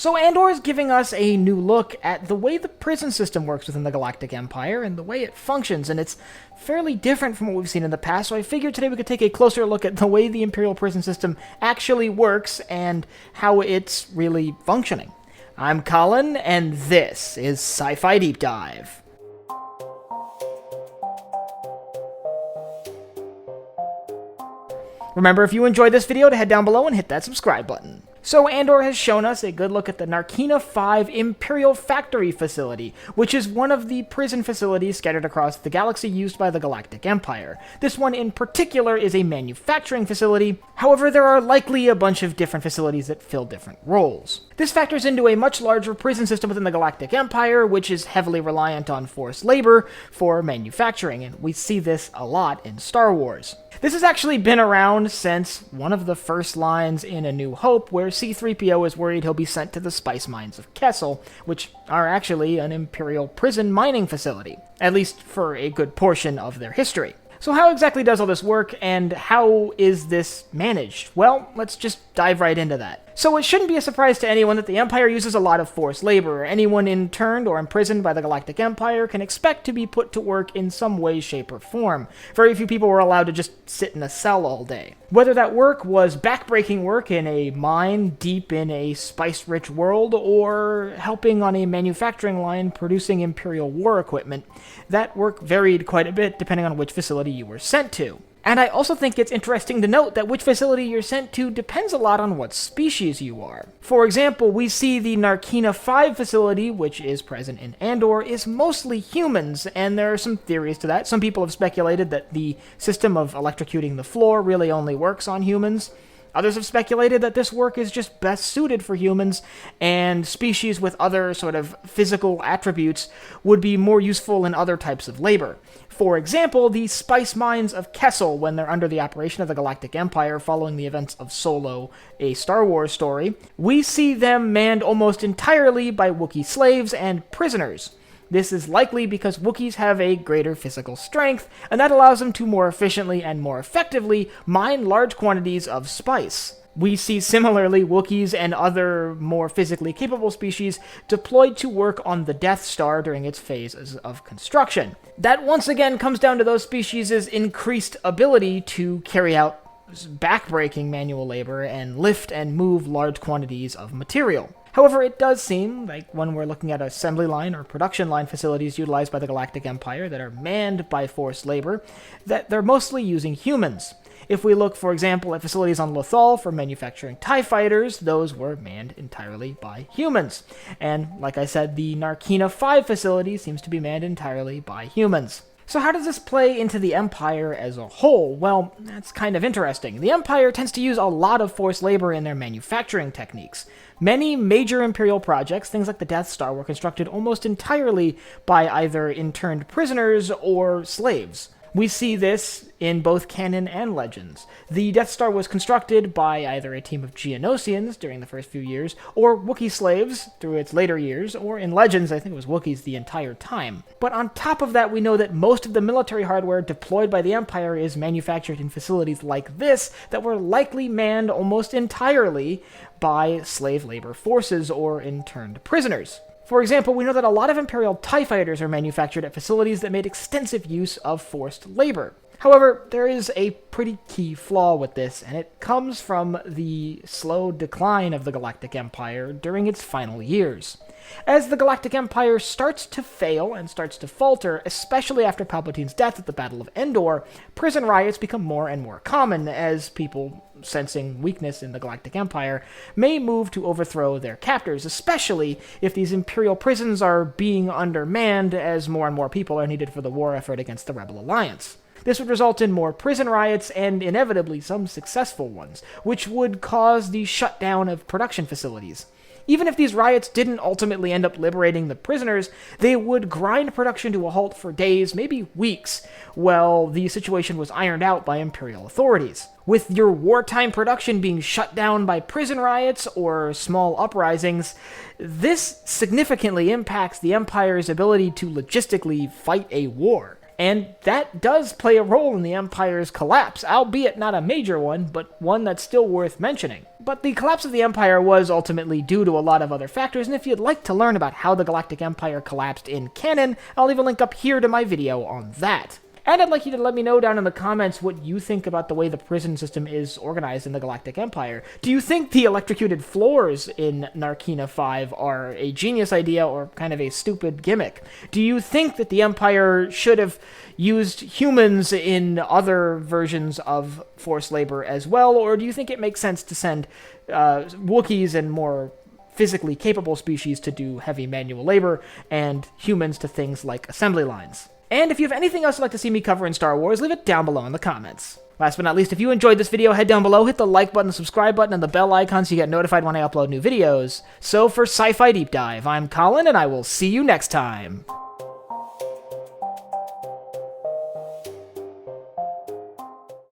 So Andor is giving us a new look at the way the prison system works within the Galactic Empire and the way it functions, and it's fairly different from what we've seen in the past, so I figured today we could take a closer look at the way the Imperial Prison system actually works and how it's really functioning. I'm Colin, and this is Sci-Fi Deep Dive. Remember, if you enjoyed this video, to head down below and hit that subscribe button. So Andor has shown us a good look at the Narkina 5 Imperial Factory facility, which is one of the prison facilities scattered across the galaxy used by the Galactic Empire. This one in particular is a manufacturing facility, however there are likely a bunch of different facilities that fill different roles. This factors into a much larger prison system within the Galactic Empire, which is heavily reliant on forced labor for manufacturing, and we see this a lot in Star Wars. This has actually been around since one of the first lines in A New Hope, where C-3PO is worried he'll be sent to the spice mines of Kessel, which are actually an Imperial prison mining facility, at least for a good portion of their history. So how exactly does all this work, and how is this managed? Well, let's just dive right into that. So it shouldn't be a surprise to anyone that the Empire uses a lot of forced labor. Anyone interned or imprisoned by the Galactic Empire can expect to be put to work in some way, shape, or form. Very few people were allowed to just sit in a cell all day. Whether that work was backbreaking work in a mine deep in a spice-rich world, or helping on a manufacturing line producing Imperial war equipment, that work varied quite a bit depending on which facility you were sent to. And I also think it's interesting to note that which facility you're sent to depends a lot on what species you are. For example, we see the Narkina 5 facility, which is present in Andor, is mostly humans, and there are some theories to that. Some people have speculated that the system of electrocuting the floor really only works on humans. Others have speculated that this work is just best suited for humans, and species with other sort of physical attributes would be more useful in other types of labor. For example, the spice mines of Kessel, when they're under the operation of the Galactic Empire following the events of Solo, a Star Wars story, we see them manned almost entirely by Wookiee slaves and prisoners. This is likely because Wookiees have a greater physical strength, and that allows them to more efficiently and more effectively mine large quantities of spice. We see similarly Wookiees and other more physically capable species deployed to work on the Death Star during its phases of construction. That once again comes down to those species' increased ability to carry out backbreaking manual labor and lift and move large quantities of material. However, it does seem like when we're looking at assembly line or production line facilities utilized by the Galactic Empire that are manned by forced labor, that they're mostly using humans. If we look, for example, at facilities on Lothal for manufacturing TIE fighters, those were manned entirely by humans. And, like I said, the Narkina 5 facility seems to be manned entirely by humans. So how does this play into the Empire as a whole? Well, that's kind of interesting. The Empire tends to use a lot of forced labor in their manufacturing techniques. Many major Imperial projects, things like the Death Star, were constructed almost entirely by either interned prisoners or slaves. We see this in both canon and legends. The Death Star was constructed by either a team of Geonosians during the first few years, or Wookiee slaves through its later years, or in legends, I think it was Wookiees the entire time. But on top of that, we know that most of the military hardware deployed by the Empire is manufactured in facilities like this that were likely manned almost entirely by slave labor forces or interned prisoners. For example, we know that a lot of Imperial TIE fighters are manufactured at facilities that made extensive use of forced labor. However, there is a pretty key flaw with this, and it comes from the slow decline of the Galactic Empire during its final years. As the Galactic Empire starts to fail and starts to falter, especially after Palpatine's death at the Battle of Endor, prison riots become more and more common as people, sensing weakness in the Galactic Empire, may move to overthrow their captors, especially if these Imperial prisons are being undermanned as more and more people are needed for the war effort against the Rebel Alliance. This would result in more prison riots and inevitably some successful ones, which would cause the shutdown of production facilities. Even if these riots didn't ultimately end up liberating the prisoners, they would grind production to a halt for days, maybe weeks, while the situation was ironed out by Imperial authorities. With your wartime production being shut down by prison riots or small uprisings, this significantly impacts the Empire's ability to logistically fight a war. And that does play a role in the Empire's collapse, albeit not a major one, but one that's still worth mentioning. But the collapse of the Empire was ultimately due to a lot of other factors, and if you'd like to learn about how the Galactic Empire collapsed in canon, I'll leave a link up here to my video on that. And I'd like you to let me know down in the comments what you think about the way the prison system is organized in the Galactic Empire. Do you think the electrocuted floors in Narkina 5 are a genius idea or kind of a stupid gimmick? Do you think that the Empire should have used humans in other versions of forced labor as well, or do you think it makes sense to send Wookiees and more physically capable species to do heavy manual labor, and humans to things like assembly lines? And if you have anything else you'd like to see me cover in Star Wars, leave it down below in the comments. Last but not least, if you enjoyed this video, head down below, hit the like button, the subscribe button, and the bell icon so you get notified when I upload new videos. So for Sci-Fi Deep Dive, I'm Colin, and I will see you next time.